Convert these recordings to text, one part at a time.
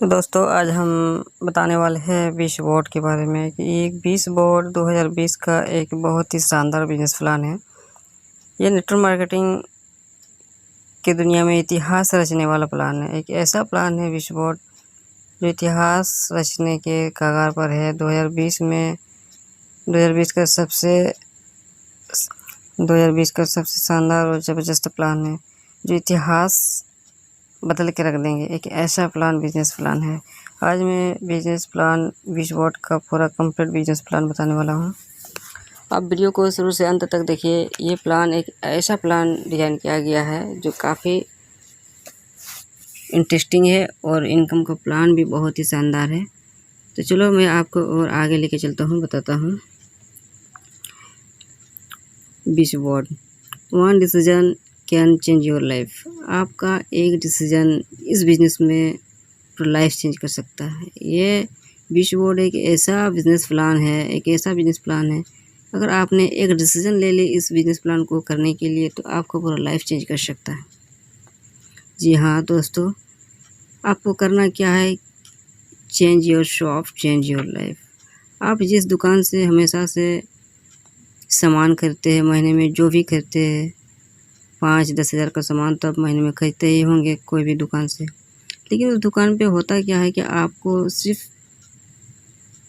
तो दोस्तों आज हम बताने वाले हैं विश बोर्ड के बारे में कि एक विश बोर्ड 2020 का एक बहुत ही शानदार बिजनेस प्लान है। ये नेटवर्क मार्केटिंग की दुनिया में इतिहास रचने वाला प्लान है। एक ऐसा प्लान है विश बोर्ड जो इतिहास रचने के कगार पर है। 2020 का सबसे शानदार और ज़बरदस्त प्लान है जो इतिहास बदल के रख देंगे। एक ऐसा प्लान बिजनेस प्लान है। आज मैं बिजनेस प्लान विश बोर्ड का पूरा कंप्लीट बिजनेस प्लान बताने वाला हूँ। आप वीडियो को शुरू से अंत तक देखिए। ये प्लान एक ऐसा प्लान डिज़ाइन किया गया है जो काफ़ी इंटरेस्टिंग है और इनकम का प्लान भी बहुत ही शानदार है। तो चलो मैं आपको और आगे लेके चलता हूँ, बताता हूँ। Wish board, one decision can change your life. आपका एक डिसीजन इस बिज़नेस में लाइफ चेंज कर सकता है। ये विश बोर्ड एक ऐसा बिज़नेस प्लान है, अगर आपने एक डिसीजन ले ली इस बिज़नेस प्लान को करने के लिए तो आपको पूरा लाइफ चेंज कर सकता है। जी हाँ दोस्तों, आपको करना क्या है, change your shop, change your life. आप जिस दुकान से हमेशा से सामान खरीदते हैं, महीने में जो भी खरीदते हैं 5-10 हज़ार का सामान तो आप महीने में खरीदते ही होंगे कोई भी दुकान से। लेकिन उस दुकान पे होता क्या है कि आपको सिर्फ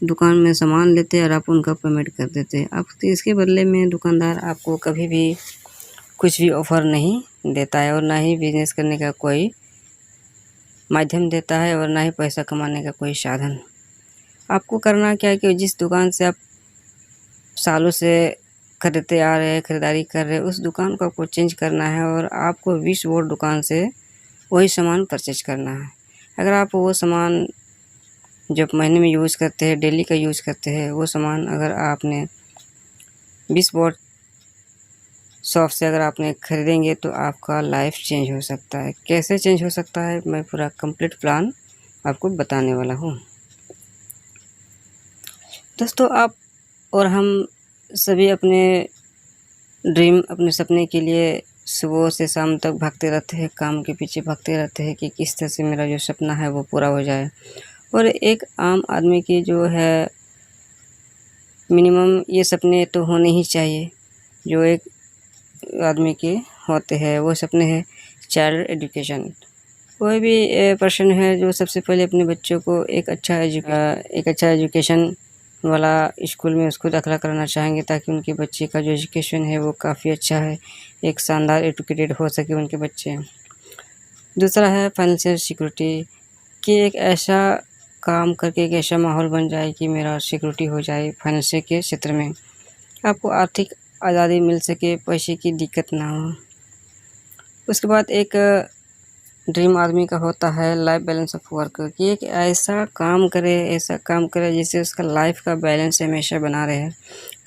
दुकान में सामान लेते हैं और आप उनका पेमेंट कर देते हैं। आप इसके बदले में दुकानदार आपको कभी भी कुछ भी ऑफ़र नहीं देता है और ना ही बिज़नेस करने का कोई माध्यम देता है और ना ही पैसा कमाने का कोई साधन। आपको करना क्या है कि जिस दुकान से आप सालों से खरीदते आ रहे हैं, खरीदारी कर रहे हैं, उस दुकान को आपको चेंज करना है और आपको विश बोर्ड दुकान से वही सामान परचेज करना है। अगर आप वो सामान जब महीने में यूज़ करते हैं, डेली का यूज़ करते हैं, वो सामान अगर आपने विश बोर्ड शॉप से अगर आपने खरीदेंगे तो आपका लाइफ चेंज हो सकता है। कैसे चेंज हो सकता है, मैं पूरा कंप्लीट प्लान आपको बताने वाला हूँ। दोस्तों, आप और हम सभी अपने ड्रीम, अपने सपने के लिए सुबह से शाम तक भागते रहते हैं, काम के पीछे भागते रहते हैं कि किस तरह से मेरा जो सपना है वो पूरा हो जाए। और एक आम आदमी की जो है मिनिमम ये सपने तो होने ही चाहिए जो एक आदमी के होते हैं। वो सपने हैं चाइल्ड एजुकेशन। कोई भी पर्सन है जो सबसे पहले अपने बच्चों को एक अच्छा एजुकेशन वाला स्कूल में उसको दाखिला कराना चाहेंगे ताकि उनके बच्चे का जो एजुकेशन है वो काफ़ी अच्छा है, एक शानदार एजुकेटेड हो सके उनके बच्चे। दूसरा है फाइनेंशियल सिक्योरिटी, कि एक ऐसा काम करके एक ऐसा माहौल बन जाए कि मेरा सिक्योरिटी हो जाए फाइनेंशियल के क्षेत्र में, आपको आर्थिक आज़ादी मिल सके, पैसे की दिक्कत ना हो। उसके बाद एक ड्रीम आदमी का होता है लाइफ बैलेंस ऑफ वर्क, कि एक ऐसा काम करे जिससे उसका लाइफ का बैलेंस हमेशा बना रहे,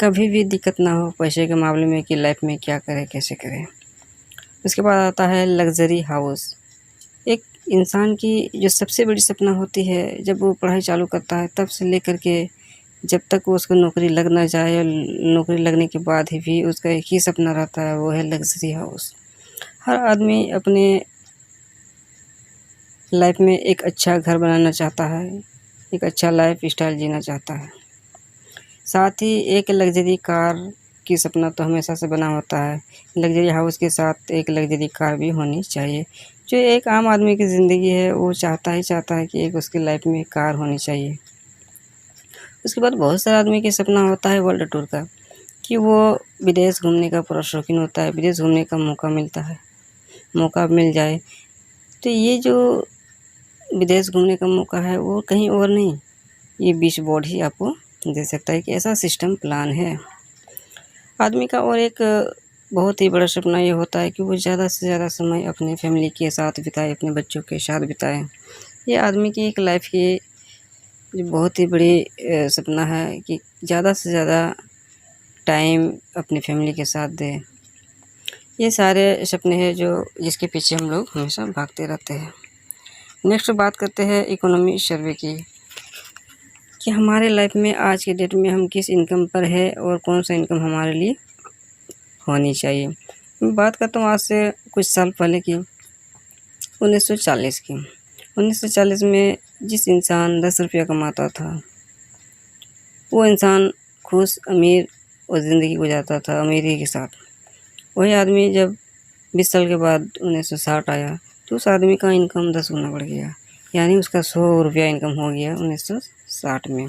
कभी भी दिक्कत ना हो पैसे के मामले में कि लाइफ में क्या करे, कैसे करे। उसके बाद आता है लग्जरी हाउस। एक इंसान की जो सबसे बड़ी सपना होती है जब वो पढ़ाई चालू करता है तब से लेकर के जब तक वो उसको नौकरी लग ना जाए, और नौकरी लगने के बाद ही भी उसका एक ही सपना रहता है, वो है लग्जरी हाउस। हर आदमी अपने लाइफ में एक अच्छा घर बनाना चाहता है, एक अच्छा लाइफ स्टाइल जीना चाहता है। साथ ही एक लग्जरी कार की सपना तो हमेशा से बना होता है। लग्जरी हाउस के साथ एक लग्जरी कार भी होनी चाहिए। जो एक आम आदमी की ज़िंदगी है वो चाहता है कि एक उसकी लाइफ में कार होनी चाहिए। उसके बाद बहुत सारे आदमी का सपना होता है वर्ल्ड टूर का, कि वो विदेश घूमने का पूरा शौकीन होता है, विदेश घूमने का मौका मिल जाए। तो ये जो विदेश घूमने का मौका है वो कहीं और नहीं, ये विश बोर्ड ही आपको दे सकता है कि ऐसा सिस्टम प्लान है आदमी का। और एक बहुत ही बड़ा सपना ये होता है कि वो ज़्यादा से ज़्यादा समय अपने फैमिली के साथ बिताए, अपने बच्चों के साथ बिताए। ये आदमी की एक लाइफ की जो बहुत ही बड़ी सपना है कि ज़्यादा से ज़्यादा टाइम अपनी फैमिली के साथ दे। ये सारे सपने हैं जिसके पीछे हम लोग हमेशा भागते रहते हैं। नेक्स्ट बात करते हैं इकोनॉमी सर्वे की, कि हमारे लाइफ में आज के डेट में हम किस इनकम पर है और कौन सा इनकम हमारे लिए होनी चाहिए। मैं बात करता हूँ आज से कुछ साल पहले की, 1940 की। 1940 में जिस इंसान 10 रुपया कमाता था वो इंसान खुश, अमीर और ज़िंदगी गुजारता था अमीरी के साथ। वही आदमी जब 20 साल के बाद 1960 आया तो उस आदमी का इनकम 10 गुना बढ़ गया, यानी उसका 100 रुपया इनकम हो गया 1960 में।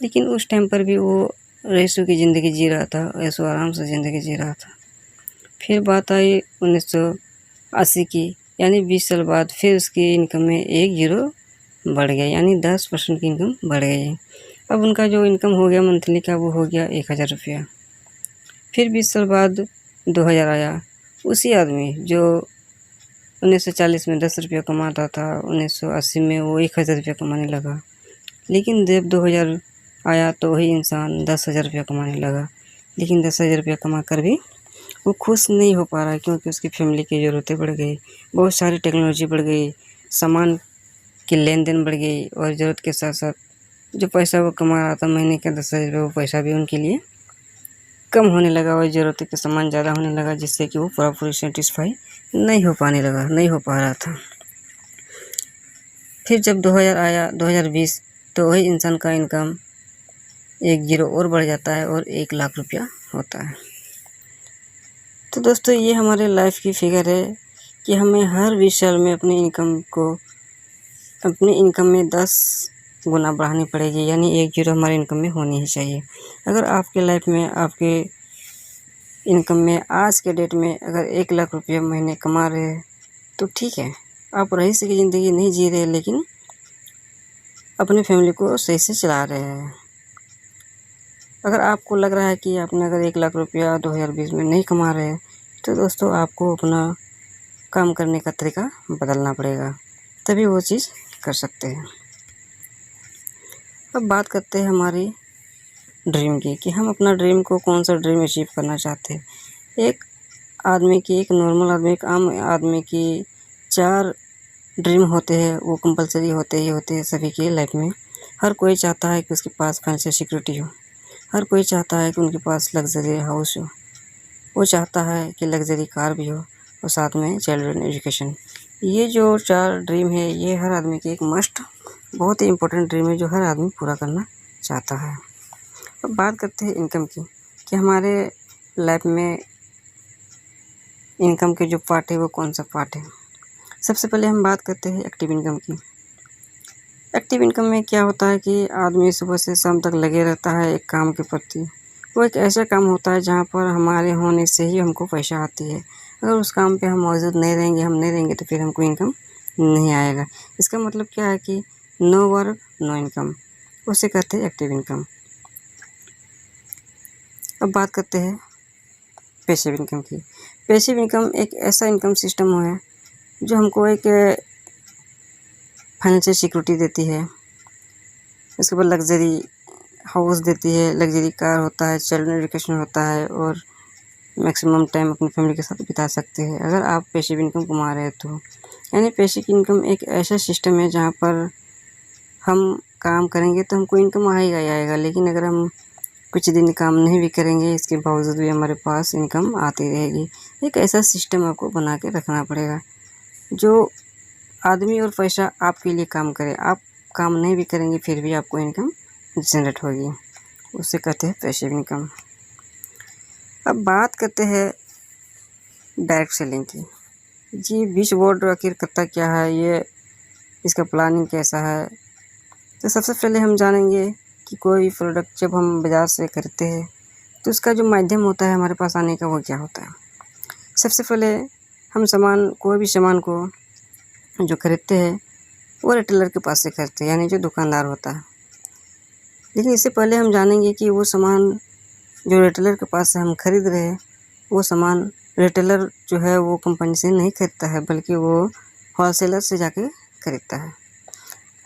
लेकिन उस टाइम पर भी वो रईसों की ज़िंदगी जी रहा था, ऐशो आराम से ज़िंदगी जी रहा था। फिर बात आई 1980 की, यानी 20 साल बाद फिर उसकी इनकम में 1 ज़ीरो बढ़ गया, यानी 10% की इनकम बढ़ गई। अब उनका जो इनकम हो गया मंथली का वो हो गया 1000 रुपया। फिर 20 साल बाद 2000 आया। उसी आदमी जो 1940 में 10 रुपया कमाता था 1980 में वो 1000 रुपया कमाने लगा। लेकिन जब 2000 आया तो वही इंसान 10,000 रुपया कमाने लगा। लेकिन 10,000 रुपया कमा कर भी वो खुश नहीं हो पा रहा है, क्योंकि उसकी फैमिली की ज़रूरतें बढ़ गई, बहुत सारी टेक्नोलॉजी बढ़ गई, सामान की लेन देन बढ़ गई और ज़रूरत के साथ साथ जो पैसा वो कमा रहा था महीने का 10,000 रुपये, वो पैसा भी उनके लिए कम होने लगा और ज़रूरत के सामान ज़्यादा होने लगा, जिससे कि वो पूरी सेटिस्फाई नहीं हो पा रहा था। फिर जब 2000 आया 2020 तो वही इंसान का इनकम 1 ज़ीरो और बढ़ जाता है और 1 लाख रुपया होता है। तो दोस्तों ये हमारे लाइफ की फिगर है कि हमें हर 20 साल में अपनी इनकम में 10 गुना बढ़ानी पड़ेगी, यानी 1 ज़ीरो हमारे इनकम में होनी ही चाहिए। अगर आपके लाइफ में आपके इनकम में आज के डेट में अगर 1 लाख रुपया महीने कमा रहे हैं तो ठीक है, आप रईस की ज़िंदगी नहीं जी रहे, लेकिन अपनी फैमिली को सही से चला रहे हैं। अगर आपको लग रहा है कि आपने अगर 1 लाख रुपया 2020 में नहीं कमा रहे हैं तो दोस्तों आपको अपना काम करने का तरीका बदलना पड़ेगा, तभी वो चीज़ कर सकते हैं। अब बात करते हैं हमारी ड्रीम की, कि हम अपना ड्रीम को कौन सा ड्रीम अचीव करना चाहते हैं। एक नॉर्मल आदमी, एक आम आदमी की 4 ड्रीम होते हैं, वो कंपलसरी होते हैं सभी की लाइफ में। हर कोई चाहता है कि उसके पास फाइनेंशियल सिक्योरिटी हो, हर कोई चाहता है कि उनके पास लग्जरी हाउस हो, वो चाहता है कि लग्जरी कार भी हो और साथ में चिल्ड्रन एजुकेशन। ये जो 4 ड्रीम है ये हर आदमी की एक बहुत ही इम्पोर्टेंट ड्रीम है जो हर आदमी पूरा करना चाहता है। अब बात करते हैं इनकम की, कि हमारे लाइफ में इनकम के जो पार्ट है वो कौन सा पार्ट है। सबसे पहले हम बात करते हैं एक्टिव इनकम की। एक्टिव इनकम में क्या होता है कि आदमी सुबह से शाम तक लगे रहता है एक काम के प्रति। वो एक ऐसा काम होता है जहाँ पर हमारे होने से ही हमको पैसा आती है। अगर उस काम पे हम मौजूद नहीं रहेंगे, हम नहीं रहेंगे तो फिर हमको इनकम नहीं आएगा। इसका मतलब क्या है कि नो वर्क नो इनकम, उसे कहते हैं एक्टिव इनकम। अब बात करते हैं पैसिव इनकम की। पैसिव इनकम एक ऐसा इनकम सिस्टम है जो हमको एक फाइनेंशियल सिक्योरिटी देती है, इसके बाद लग्जरी हाउस देती है, लग्जरी कार होता है, चिल्ड्रन एजुकेशन होता है और मैक्सिमम टाइम अपनी फैमिली के साथ बिता सकते हैं अगर आप पैसिव इनकम कमा रहे हो तो। यानी पैसिव इनकम एक ऐसा सिस्टम है जहाँ पर हम काम करेंगे तो हमको इनकम आएगा ही आएगा, लेकिन अगर हम कुछ दिन काम नहीं भी करेंगे इसके बावजूद भी हमारे पास इनकम आती रहेगी। एक ऐसा सिस्टम आपको बना के रखना पड़ेगा जो आदमी और पैसा आपके लिए काम करे। आप काम नहीं भी करेंगे फिर भी आपको इनकम जनरेट होगी, उसे कहते हैं पैसिव इनकम। अब बात करते हैं डायरेक्ट सेलिंग की। जी विश बोर्ड आखिर करता क्या है, ये इसका प्लानिंग कैसा है। तो सबसे पहले हम जानेंगे कि कोई प्रोडक्ट जब हम बाज़ार से खरीदते हैं तो उसका जो माध्यम होता है हमारे पास आने का वो क्या होता है। सबसे पहले हम कोई भी सामान को जो खरीदते हैं वो रिटेलर के पास से खरीदते हैं, यानी जो दुकानदार होता है। लेकिन इससे पहले हम जानेंगे कि वो सामान जो रिटेलर के पास से हम खरीद रहे हैं वो सामान रिटेलर जो है वो कंपनी से नहीं खरीदता है, बल्कि वो होलसेलर से जाके खरीदता है।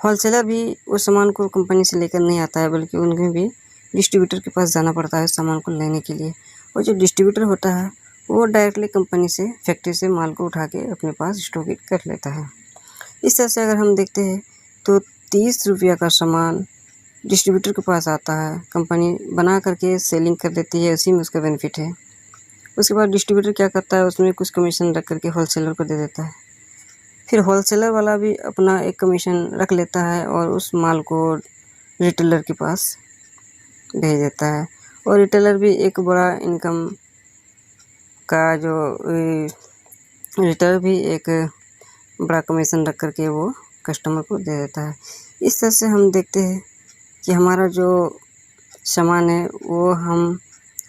होलसेलर भी उस सामान को कंपनी से लेकर नहीं आता है, बल्कि उन्हें भी डिस्ट्रीब्यूटर के पास जाना पड़ता है सामान को लेने के लिए। और जो डिस्ट्रीब्यूटर होता है वो डायरेक्टली कंपनी से, फैक्ट्री से माल को उठा के अपने पास स्टॉक कर लेता है। इस तरह से अगर हम देखते हैं तो 30 रुपया का सामान डिस्ट्रीब्यूटर के पास आता है, कंपनी बना करके सेलिंग कर देती है, उसी में उसका बेनिफिट है। उसके बाद डिस्ट्रीब्यूटर क्या करता है, उसमें कुछ कमीशन रख करके होलसेलर को दे देता है। फिर होलसेलर वाला भी अपना एक कमीशन रख लेता है और उस माल को रिटेलर के पास भेज देता है, और रिटेलर भी एक बड़ा इनकम का जो रिटेलर भी एक बड़ा कमीशन रख करके वो कस्टमर को दे देता है। इस तरह से हम देखते हैं कि हमारा जो सामान है वो हम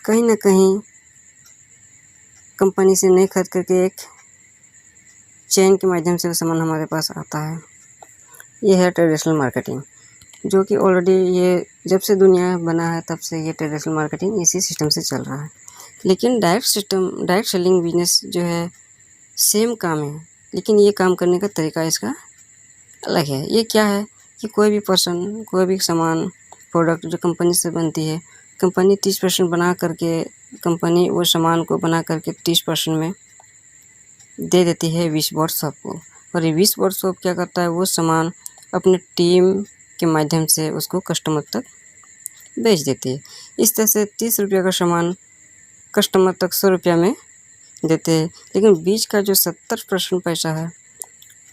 कहीं ना कहीं कंपनी से नहीं खरीद करके एक चेन के माध्यम से वो सामान हमारे पास आता है। ये है ट्रेडिशनल मार्केटिंग, जो कि ऑलरेडी ये जब से दुनिया बना है तब से ये ट्रेडिशनल मार्केटिंग इसी सिस्टम से चल रहा है। लेकिन डायरेक्ट सेलिंग बिजनेस जो है सेम काम है, लेकिन ये काम करने का तरीका इसका अलग है। ये क्या है कि कोई भी पर्सन कोई भी सामान प्रोडक्ट जो कंपनी से बनती है, कंपनी 30% बना करके कंपनी वो सामान को बना करके 30% में दे देती है विश बोर्ड शॉप को, और ये विश बोर्ड शॉप क्या करता है, वो सामान अपने टीम के माध्यम से उसको कस्टमर तक बेच देती है। इस तरह से 30 रुपये का सामान कस्टमर तक 100 रुपया में देते हैं, लेकिन बीच का जो 70% पैसा है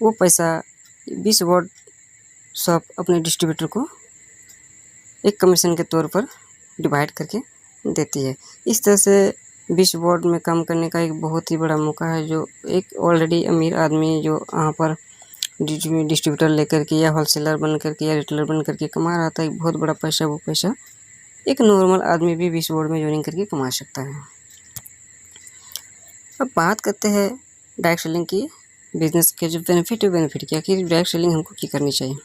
वो पैसा विश बोर्ड शॉप अपने डिस्ट्रीब्यूटर को एक कमीशन के तौर पर डिवाइड करके देती है। इस तरह से विश बोर्ड में काम करने का एक बहुत ही बड़ा मौका है। जो एक ऑलरेडी अमीर आदमी जो यहाँ पर डिस्ट्रीब्यूटर लेकर के या होलसेलर बन करके या रिटेलर बन करके कमा रहा था एक बहुत बड़ा पैसा, वो पैसा एक नॉर्मल आदमी भी विश बोर्ड में ज्वाइनिंग करके कमा सकता है। अब बात करते हैं डायरेक्ट सेलिंग की बिजनेस के जो बेनिफिट क्या, कि डायरेक्ट सेलिंग हमको क्या करनी चाहिए।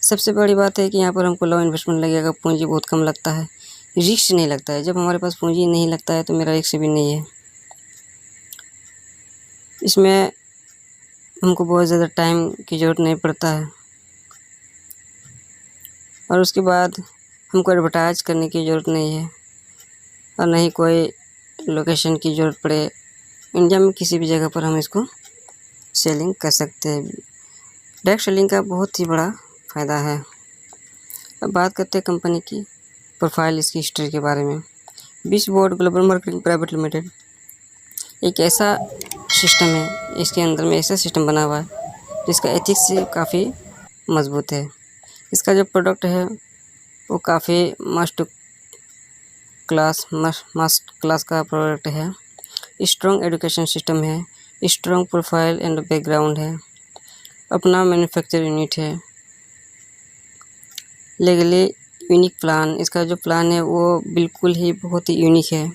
सबसे बड़ी बात है कि यहाँ पर हमको लो इन्वेस्टमेंट लगेगा, पूंजी बहुत कम लगता है, रिस्क नहीं लगता है। जब हमारे पास पूंजी नहीं लगता है तो मेरा रिस्क भी नहीं है। इसमें हमको बहुत ज़्यादा टाइम की ज़रूरत नहीं पड़ता है, और उसके बाद हमको एडवर्टाइज करने की ज़रूरत नहीं है, और नहीं कोई लोकेशन की ज़रूरत पड़े। इंडिया में किसी भी जगह पर हम इसको सेलिंग कर सकते हैं। डायरेक्ट सेलिंग का बहुत ही बड़ा फ़ायदा है। अब बात करते हैं कंपनी की प्रोफाइल, इसकी हिस्ट्री के बारे में। Wish board global marketing private limited एक ऐसा सिस्टम है, इसके अंदर में ऐसा सिस्टम बना हुआ है जिसका एथिक्स से काफ़ी मजबूत है। इसका जो प्रोडक्ट है वो काफ़ी मस्ट क्लास का प्रोडक्ट है। स्ट्रॉन्ग एजुकेशन सिस्टम है, स्ट्रॉन्ग प्रोफाइल एंड बैकग्राउंड है, अपना मैन्युफैक्चर यूनिट है, लीगली यूनिक प्लान। इसका जो प्लान है वो बिल्कुल ही बहुत ही यूनिक है,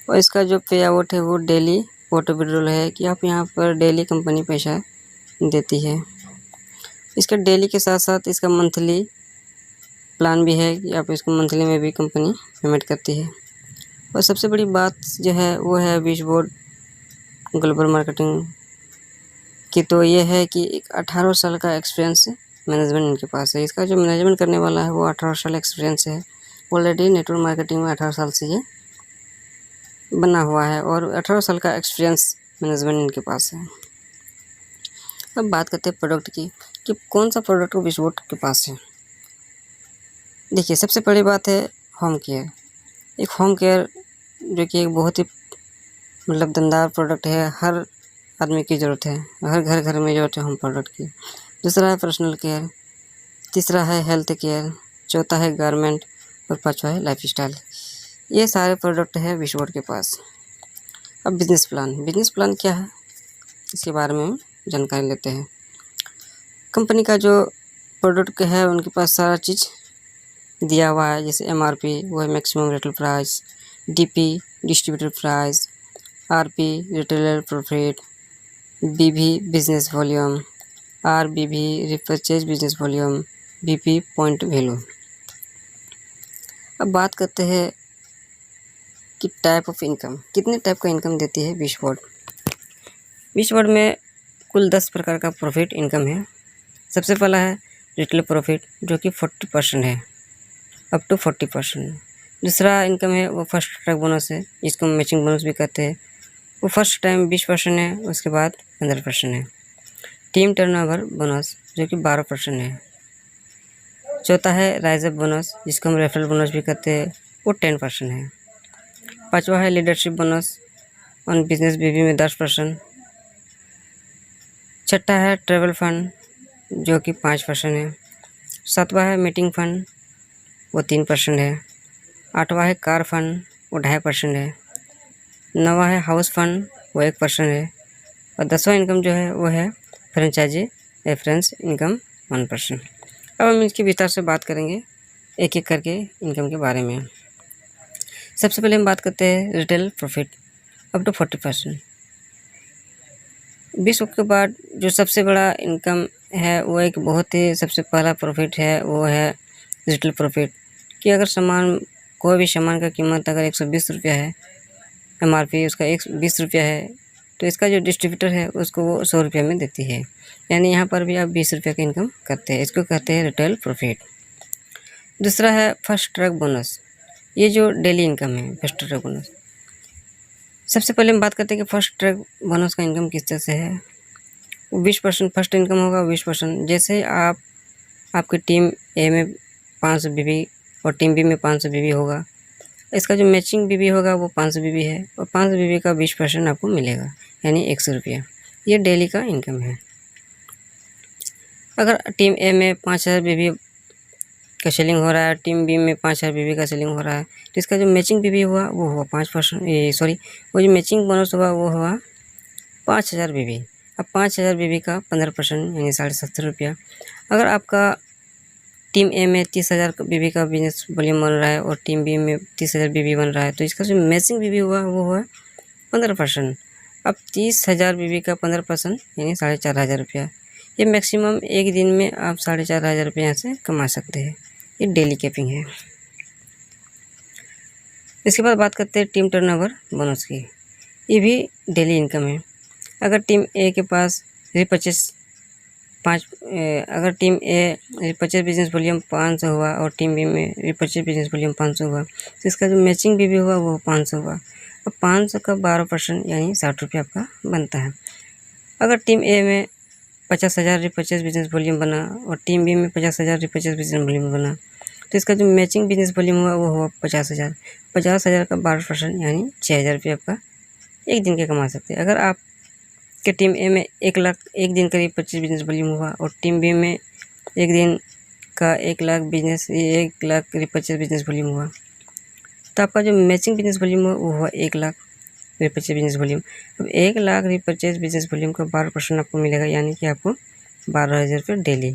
और इसका जो पे आउट है वो डेली ऑटो विड्रॉल है, कि आप यहाँ पर डेली कंपनी पैसा देती है। इसका डेली के साथ साथ इसका मंथली प्लान भी है, कि आप इसको मंथली में भी कंपनी पेमेंट करती है। और सबसे बड़ी बात जो है वो है विश बोर्ड ग्लोबल मार्केटिंग की, तो ये है कि एक 18 साल का एक्सपीरियंस मैनेजमेंट इनके पास है। इसका जो मैनेजमेंट करने वाला है वो 18 साल एक्सपीरियंस है। ऑलरेडी नेटवर्क मार्केटिंग में 18 साल से ये बना हुआ है, और 18 साल का एक्सपीरियंस मैनेजमेंट इनके पास है। अब बात करते हैं प्रोडक्ट की, कि कौन सा प्रोडक्ट विश बोर्ड के पास है। देखिए, सबसे पहली बात है होम केयर। एक होम केयर जो कि एक बहुत ही मतलब दमदार प्रोडक्ट है, हर आदमी की ज़रूरत है, हर घर में ज़रूरत है होम प्रोडक्ट की। दूसरा है पर्सनल केयर, तीसरा है हेल्थ केयर, चौथा है गारमेंट, और पांचवा है लाइफस्टाइल। ये सारे प्रोडक्ट है विश बोर्ड के पास। अब बिजनेस प्लान क्या है, इसके बारे में जानकारी लेते हैं। कंपनी का जो प्रोडक्ट है उनके पास सारा चीज़ दिया हुआ है, जैसे MRP वो है maximum retail price, DP distributor price, RP retailer profit, BV business volume, RBV repurchase business volume, BP point value. अब बात करते हैं कि टाइप ऑफ इनकम, कितने टाइप का इनकम देती है विश बोर्ड। विश बोर्ड में कुल 10 प्रकार का प्रॉफिट इनकम है। सबसे पहला है रिटेल प्रॉफिट, जो कि 40% है, अप टू 40%। दूसरा इनकम है वो फर्स्ट ट्रैक बोनस है, जिसको मैचिंग बोनस भी कहते हैं। वो फर्स्ट टाइम 20% है, उसके बाद 15% है। टीम टर्नओवर बोनस जो कि 12% है। चौथा है राइज अप बोनस, जिसको हम रेफरल बोनस भी कहते हैं, वो 10% है। पांचवा है leadership bonus on business BV में 10%। छठा है ट्रैवल फंड जो कि 5% है। सातवां है मीटिंग फंड, वो 3% है। आठवां है कार फंड, वो 2.5% है। नौवां है हाउस फंड, वो 1% है। और 10वां इनकम जो है वो है फ्रेंचाइजी रेफरेंस इनकम 1%। अब हम इसकी विस्तार से बात करेंगे एक एक करके इनकम के बारे में। सबसे पहले हम बात करते हैं रिटेल प्रॉफिट अप टू 40%। 20 के बाद जो सबसे बड़ा इनकम है वो एक बहुत ही सबसे पहला प्रॉफिट है, वो है रिटेल प्रॉफिट। कि अगर कोई भी सामान का कीमत अगर 120 रुपया है, MRP उसका 120 रुपया है, तो इसका जो डिस्ट्रीब्यूटर है उसको वो 100 रुपया में देती है। यानी यहाँ पर भी आप 20 रुपये का इनकम करते हैं, इसको कहते हैं रिटेल प्रॉफिट। दूसरा है फर्स्ट ट्रक बोनस, ये जो डेली इनकम है फर्स्ट ट्रक बोनस। सबसे पहले हम बात करते हैं कि फर्स्ट ट्रक बोनस का इनकम किस तरह से है। 20% फर्स्ट इनकम होगा, 20%। जैसे आपकी टीम ए में 500 BB और टीम बी में 500 BB होगा, इसका जो मैचिंग BB होगा वो 500 BB है, और 500 BB का 20% आपको मिलेगा, यानी 100 रुपया। ये डेली का इनकम है। अगर टीम ए में 5000 BB का सेलिंग हो रहा है, टीम बी में 5000 BB का सेलिंग हो रहा है, तो इसका जो मैचिंग BB हुआ वो हुआ 5%, सॉरी, वो जो मैचिंग बोनस हुआ वो हुआ 5000 BB। अब 5000 BB का 15% यानी 70.5 रुपया। अगर आपका टीम ए में 30,000 BB का बिजनेस वॉल्यूम बन रहा है और टीम बी में 30,000 BB बन रहा है, तो इसका जो मैचिंग BB हुआ वो हुआ 15%। अब 30,000 BB का 15% यानी 4,500 रुपया। ये मैक्सिमम एक दिन में आप 4,500 रुपये यहाँ से कमा सकते हैं। ये डेली कैपिंग है। इसके बाद बात करते हैं टीम टर्नओवर बोनस की। ये भी डेली इनकम है। अगर टीम ए के पास रिपर्चेस अगर टीम ए रिपर्चेस बिजनेस वॉल्यूम 500 हुआ और टीम बी में रिपर्चेस बिजनेस वॉल्यूम 500 हुआ, तो इसका जो मैचिंग BB हुआ वो 500 हुआ। अब 500 का 12% यानी 60 रुपये आपका बनता है। अगर टीम ए में 50,000 रिपर्चेस बिजनेस वॉल्यूम बना और टीम बी में 50,000 रिपर्चेस बिजनेस वॉल्यूम बना, तो इसका जो मैचिंग बिजनेस वॉल्यूम हुआ वो हुआ 50,000। 50,000 का 12% यानी 6,000 रुपये आपका एक दिन के कमा सकते हैं। अगर आप कि टीम ए में 1 लाख एक दिन का रिपर्चेस बिजनेस वॉल्यूम हुआ और टीम बी में एक दिन का 1 लाख रिपर्चेस बिजनेस वॉल्यूम हुआ, तो आपका जो मैचिंग बिजनेस वॉल्यूम हुआ वो हुआ 1 लाख रिपर्चेस बिजनेस वॉल्यूम। अब 1 लाख रिपर्चेस बिजनेस वॉल्यूम का 12% आपको मिलेगा, यानी कि आपको 12,000 रुपये डेली।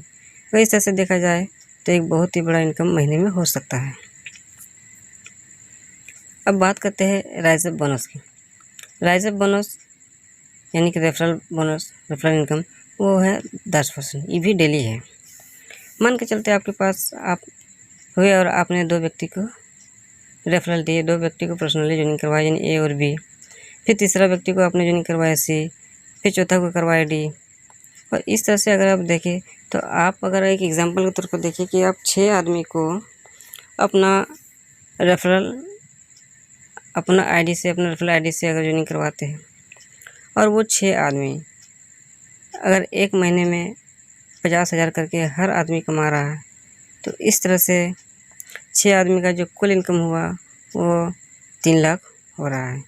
तो इस तरह से देखा जाए तो एक बहुत ही बड़ा इनकम महीने में हो सकता है। अब बात करते हैं राइजअप बोनस की। राइजअप बोनस यानी कि रेफरल बोनस, रेफरल इनकम, वो है 10%। ये भी डेली है। मान के चलते आपके पास आप हुए और आपने 2 व्यक्ति को रेफरल दिए, 2 व्यक्ति को पर्सनली ज्वाइनिंग करवाया यानी ए और बी, फिर तीसरा व्यक्ति को आपने ज्वाइनिंग करवाया C, फिर चौथा को करवाया D। और इस तरह से अगर आप देखें तो आप अगर एक एग्जांपल के तौर पर देखिए कि आप 6 आदमी को अपना रेफरल अपना रेफरल ID से अगर ज्वाइनिंग करवाते हैं और वो 6 आदमी अगर एक महीने में 50,000 करके हर आदमी कमा रहा है, तो इस तरह से 6 आदमी का जो कुल इनकम हुआ वो 3 लाख हो रहा है।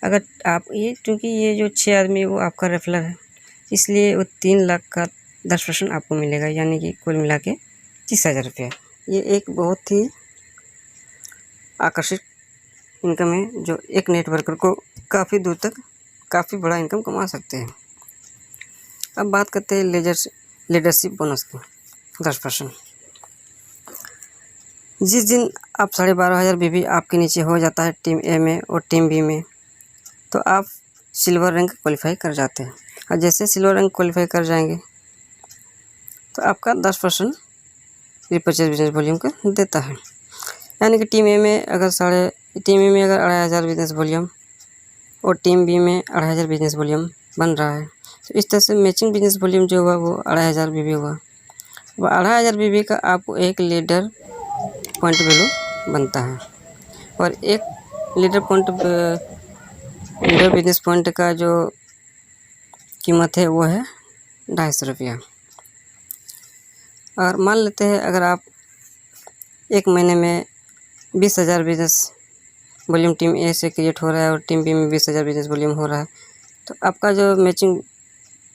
अगर आप क्योंकि ये जो 6 आदमी वो आपका रेफरल है, इसलिए वो 3 लाख का 10% आपको मिलेगा, यानी कि कुल मिला के 30,000 रुपया। ये एक बहुत ही आकर्षक इनकम है जो एक नेटवर्कर को काफ़ी दूर तक काफ़ी बड़ा इनकम कमा सकते हैं। अब बात करते हैं लीडरशिप बोनस की 10%। जिस दिन आप 12,500 BB आपके नीचे हो जाता है टीम ए में और टीम बी में, तो आप सिल्वर रैंक क्वालिफाई कर जाते हैं। और जैसे सिल्वर रैंक क्वालिफाई कर जाएंगे तो आपका 10% रिपर्चेस बिजनेस वॉल्यूम का देता है। यानी कि टीम ए में अगर 2,500 बिजनेस वॉल्यूम और टीम बी में 2,500 बिजनेस वॉल्यूम बन रहा है, तो इस तरह से मैचिंग बिजनेस वॉल्यूम जो हुआ वो 2,500 BB हुआ। वो 2,500 BB का आपको एक लीडर पॉइंट वैल्यू बनता है, और एक लीडर बिजनेस पॉइंट का जो कीमत है वो है 250 रुपया। और मान लेते हैं अगर आप एक महीने में 20,000 बिजनेस वॉल्यूम टीम ए से क्रिएट हो रहा है और टीम बी में 20,000 बिजनेस वॉल्यूम हो रहा है, तो आपका जो मैचिंग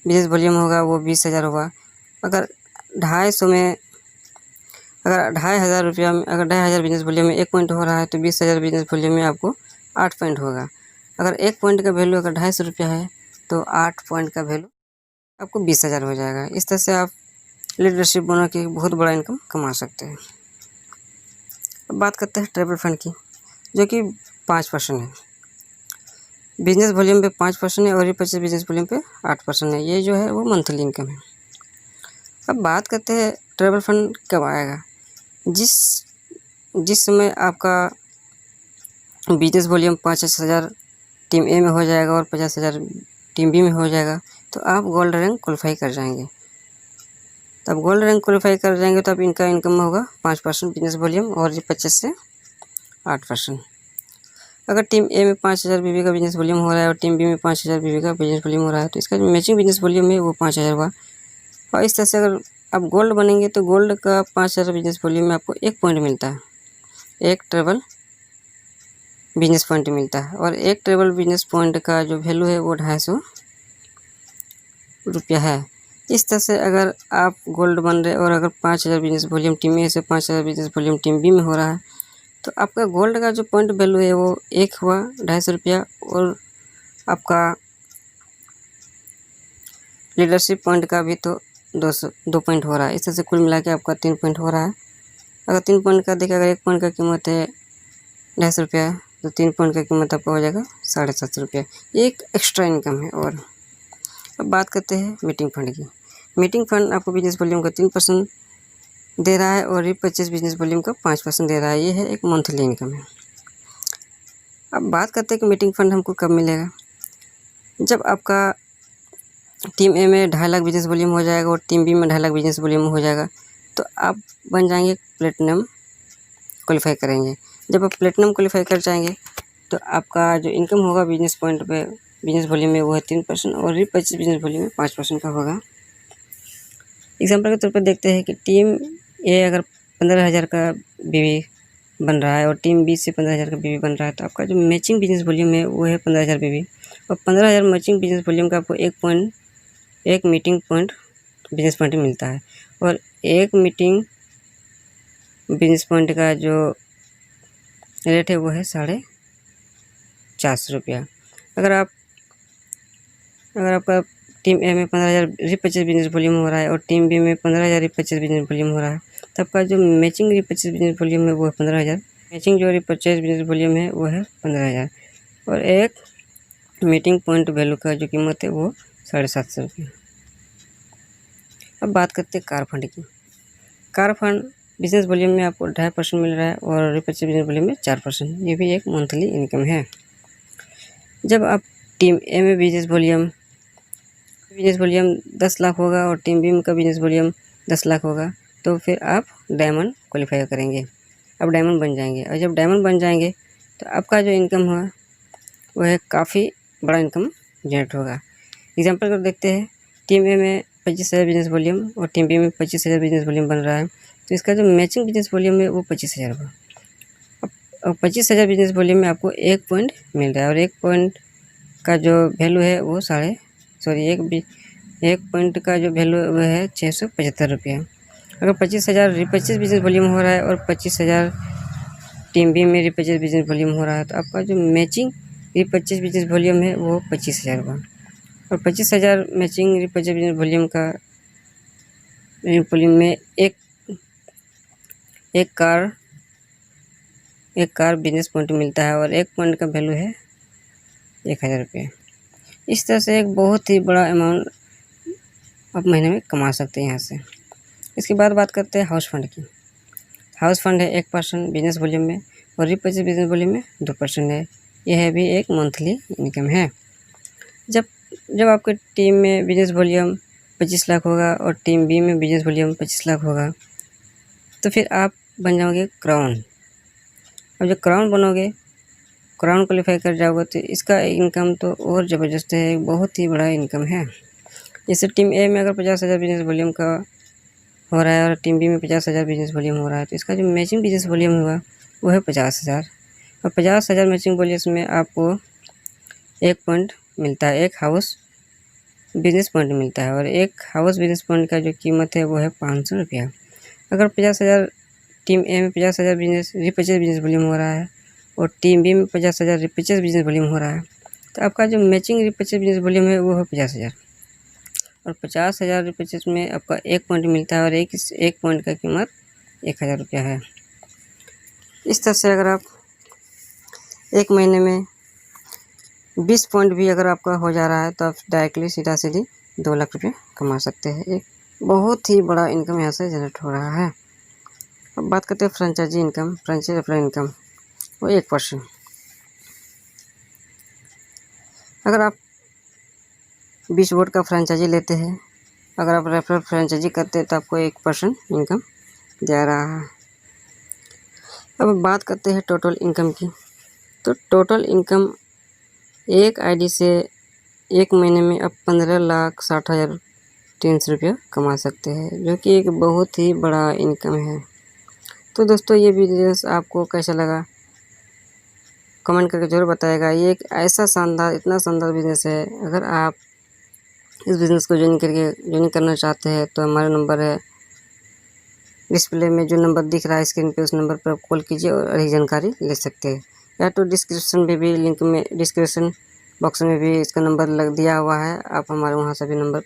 बिजनेस वॉल्यूम होगा वो 20,000 होगा। अगर 250 में, अगर 2,500 रुपया में, अगर 2,500 बिजनेस वॉल्यूम में 1 पॉइंट हो रहा है तो 20,000 बिजनेस वॉल्यूम में आपको 8 पॉइंट होगा। अगर 1 पॉइंट का वैल्यू अगर 250 रुपया है तो 8 पॉइंट का वैल्यू आपको 20,000 हो जाएगा। इस तरह से आप लीडरशिप बना के बहुत बड़ा इनकम कमा सकते हैं। अब बात करते हैं ट्रेवल फंड की, जो कि 5% है। बिजनेस वॉल्यूम पे 5% है और रिपर्चेज बिजनेस वॉल्यूम पे 8% है। ये जो है वो मंथली इनकम है। अब बात करते हैं ट्रेवल फंड कब आएगा। जिस समय आपका बिजनेस वॉल्यूम 50,000 टीम ए में हो जाएगा और 50,000 टीम बी में हो जाएगा तो आप गोल्ड रैंक क्वालिफाई कर जाएंगे। तब गोल्ड रैंक क्वालिफाई कर जाएंगे तो अब इनका इनकम होगा 5% बिजनेस वॉल्यूम और 25 से 8%। अगर टीम ए में 5,000 बीबी का बिजनेस वॉल्यूम हो रहा है और टीम बी में 5,000 बीबी का बिजनेस वॉल्यूम हो रहा है तो इसका जो मैचिंग बिजनेस वॉल्यूम है वो 5,000 हुआ। और इस तरह से अगर आप गोल्ड बनेंगे तो गोल्ड का 5,000 बिजनेस वॉल्यूम में आपको 1 पॉइंट मिलता है, एक ट्रेवल बिजनेस पॉइंट मिलता है। और एक ट्रेवल बिजनेस पॉइंट का जो वैल्यू है वो 250 रुपया है। इस तरह से अगर आप गोल्ड बन रहे और अगर 5,000 बिजनेस वॉल्यूम टीम ए से 5,000 बिजनेस वॉल्यूम टीम बी में हो रहा है तो आपका गोल्ड का जो पॉइंट वैल्यू है वो 1 हुआ 250 रुपया और आपका लीडरशिप पॉइंट का भी तो 2 पॉइंट हो रहा है। इस तरह से कुल मिला के आपका 3 पॉइंट हो रहा है। अगर 3 पॉइंट का देखिए, अगर 1 पॉइंट का कीमत है 250 रुपया तो 3 पॉइंट का कीमत आपका हो जाएगा 750 रुपया। ये एक एक्स्ट्रा इनकम है। और अब बात करते हैं मीटिंग फंड की। मीटिंग फंड आपको बिजनेस वॉल्यूम का 3% दे रहा है और रिपर्चेज बिजनेस वॉल्यूम का 5% दे रहा है। ये है एक मंथली इनकम है। अब बात करते हैं कि मीटिंग फंड हमको कब मिलेगा। जब आपका टीम ए में 2.5 लाख बिजनेस वॉल्यूम हो जाएगा और टीम बी में 2.5 लाख बिजनेस वॉल्यूम हो जाएगा तो आप बन जाएंगे प्लेटिनम, क्वालिफाई करेंगे। जब आप प्लेटिनम क्वालिफाई कर जाएंगे तो आपका जो इनकम होगा बिजनेस पॉइंट पे बिजनेस वॉल्यूम में वो है 3% और रिपर्चेज बिजनेस वॉल्यूम में 5% का होगा। एग्जाम्पल के तौर पर देखते हैं कि टीम ए अगर 15,000 का बीवी बन रहा है और टीम बी से 15,000 का बीवी बन रहा है तो आपका जो मैचिंग बिजनेस वॉल्यूम है वो है 15,000 बीवी और 15,000 मैचिंग बिजनेस वॉल्यूम का आपको एक मीटिंग पॉइंट बिजनेस पॉइंट मिलता है। और एक मीटिंग बिजनेस पॉइंट का जो रेट है वो है 450 रुपया। अगर आपका टीम ए में 15,000 रिपर्चेज बिजनेस वॉल्यूम हो रहा है और टीम बी में 15,000 रिपर्चेज बिजनेस वॉल्यूम हो रहा है तो आपका जो मैचिंग रिपर्चेज बिजनेस वॉल्यूम है वो है 15,000। मैचिंग जो रिपर्चेज बिजनेस वॉल्यूम है वो है 15,000 और एक मीटिंग पॉइंट वैल्यू का जो कीमत है वो 750 रुपये। अब बात करते हैं कार फंड की। कार फंड बिजनेस वॉल्यूम में आपको 2.5% मिल रहा है और रिपर्चेज बिजनेस वॉल्यूम में 4%। ये भी एक मंथली इनकम है। जब आप टीम ए में बिजनेस वॉल्यूम 10 लाख होगा और टीम बी का बिजनेस वॉल्यूम 10 लाख होगा तो फिर आप डायमंड क्वालिफाई करेंगे, आप डायमंड बन जाएंगे। और जब डायमंड बन जाएंगे तो आपका जो इनकम होगा वह है काफ़ी बड़ा इनकम जनरेट होगा। एग्जांपल को देखते हैं, टीम ए में 25,000 बिजनेस वॉल्यूम और टीम बी में 25,000 बिजनेस वॉल्यूम बन रहा है तो इसका जो मैचिंग बिजनेस वॉल्यूम है वो 25,000 होगा। अब 25,000 बिजनेस वॉल्यूम में आपको 1 पॉइंट मिल रहा है और 1 पॉइंट का जो वैल्यू है वो एक पॉइंट का जो वैल्यू वो है 675 रुपया। अगर 25,000 रिपर्चेज बिजनेस वॉल्यूम हो रहा है और 25,000 टीम बी में रिपर्चेज बिजनेस वॉल्यूम हो रहा है तो आपका जो मैचिंग रिपर्चेज बिजनेस वॉल्यूम है वो 25,000 होगा। और 25,000 मैचिंग रिपर्चेज बिजनेस वॉल्यूम का वॉल्यूम में एक कार बिजनेस पॉइंट मिलता है और 1 पॉइंट का वैल्यू है 1,000 रुपये। इस तरह से एक बहुत ही बड़ा अमाउंट आप महीने में कमा सकते हैं यहाँ से। इसके बाद बात करते हैं हाउस फंड की। हाउस फंड है 1% बिजनेस वॉल्यूम में और रिपर्चेज बिजनेस वॉल्यूम में 2% है। यह भी एक मंथली इनकम है। जब आपके टीम में बिजनेस वॉल्यूम 25 लाख होगा और टीम बी में बिजनेस वॉल्यूम 25 लाख होगा तो फिर आप बन जाओगे क्राउन। अब जब क्राउन बनोगे, क्राउन क्वालिफाई कर जाओगे तो इसका इनकम तो और ज़बरदस्त है, बहुत ही बड़ा इनकम है। जैसे टीम ए में अगर 50,000 बिजनेस वॉल्यूम का हो रहा है और टीम बी में 50,000 बिजनेस वॉल्यूम हो रहा है तो इसका जो मैचिंग बिजनेस वॉल्यूम होगा वो है 50,000 और 50,000 मैचिंग वॉल्यूम में आपको 1 पॉइंट मिलता है, एक हाउस बिजनेस पॉइंट मिलता है और एक हाउस बिजनेस पॉइंट का जो कीमत है वो है 500 रुपया। अगर 50,000 टीम ए में 50,000 बिजनेस रिपर्चेज बिजनेस वॉल्यूम हो रहा है और टीम बी में 50,000 रिपर्चेज बिजनेस वॉल्यूम हो रहा है, तो आपका जो मैचिंग रिपर्चेज बिजनेस वॉल्यूम है वो है 50,000 और 50,000 रिपर्चेज में आपका 1 पॉइंट मिलता है और एक पॉइंट का कीमत 1,000 रुपया है। इस तरह से अगर आप एक महीने में 20 पॉइंट भी अगर आपका हो जा रहा है तो आप डायरेक्टली सीधा 2 लाख रुपये कमा सकते हैं। एक बहुत ही बड़ा इनकम यहाँ से जनरेट हो रहा है। अब बात करते हैं franchisee income, franchisee referral income, वो 1%। अगर आप 20 वोट का फ्रेंचाइजी लेते हैं, अगर आप रेफरल फ्रेंचाइजी करते हैं तो आपको 1% इनकम जा रहा है। अब बात करते हैं टोटल इनकम की। तो टोटल इनकम एक आईडी से एक महीने में आप 15,60,300 रुपया कमा सकते हैं, जो कि एक बहुत ही बड़ा इनकम है। तो दोस्तों ये बिजनेस आपको कैसा लगा कमेंट करके ज़रूर बताएगा। ये एक ऐसा शानदार, इतना शानदार बिजनेस है। अगर आप इस बिज़नेस को ज्वाइन करना चाहते हैं तो हमारा नंबर है डिस्प्ले में, जो नंबर दिख रहा है स्क्रीन पे, उस नंबर पर आप कॉल कीजिए और अधिक जानकारी ले सकते हैं। या तो डिस्क्रिप्शन में भी लिंक में, डिस्क्रिप्शन बॉक्स में भी इसका नंबर दिया हुआ है। आप हमारे वहाँ से भी नंबर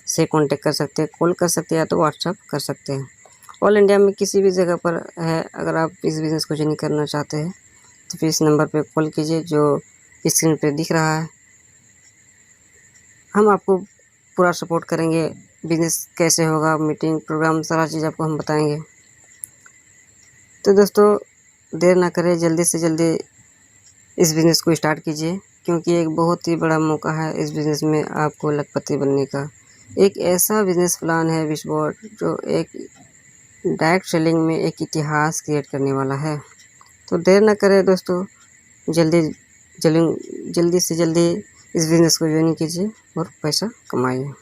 से कांटेक्ट कर सकते हैं, कॉल कर सकते हैं या तो व्हाट्सअप कर सकते हैं। ऑल इंडिया में किसी भी जगह पर है। अगर आप इस बिज़नेस को ज्वाइन करना चाहते हैं तो फिर इस नंबर पे कॉल कीजिए जो स्क्रीन पे दिख रहा है। हम आपको पूरा सपोर्ट करेंगे। बिज़नेस कैसे होगा, मीटिंग, प्रोग्राम, सारा चीज़ आपको हम बताएंगे। तो दोस्तों देर ना करें, जल्दी से जल्दी इस बिज़नेस को स्टार्ट कीजिए, क्योंकि एक बहुत ही बड़ा मौका है इस बिज़नेस में आपको लखपति बनने का। एक ऐसा बिज़नेस प्लान है विशवोर्ड जो एक डायरेक्ट सेलिंग में एक इतिहास क्रिएट करने वाला है। तो देर ना करें दोस्तों, जल्दी से जल्दी इस बिज़नेस को ज्वाइन कीजिए और पैसा कमाइए।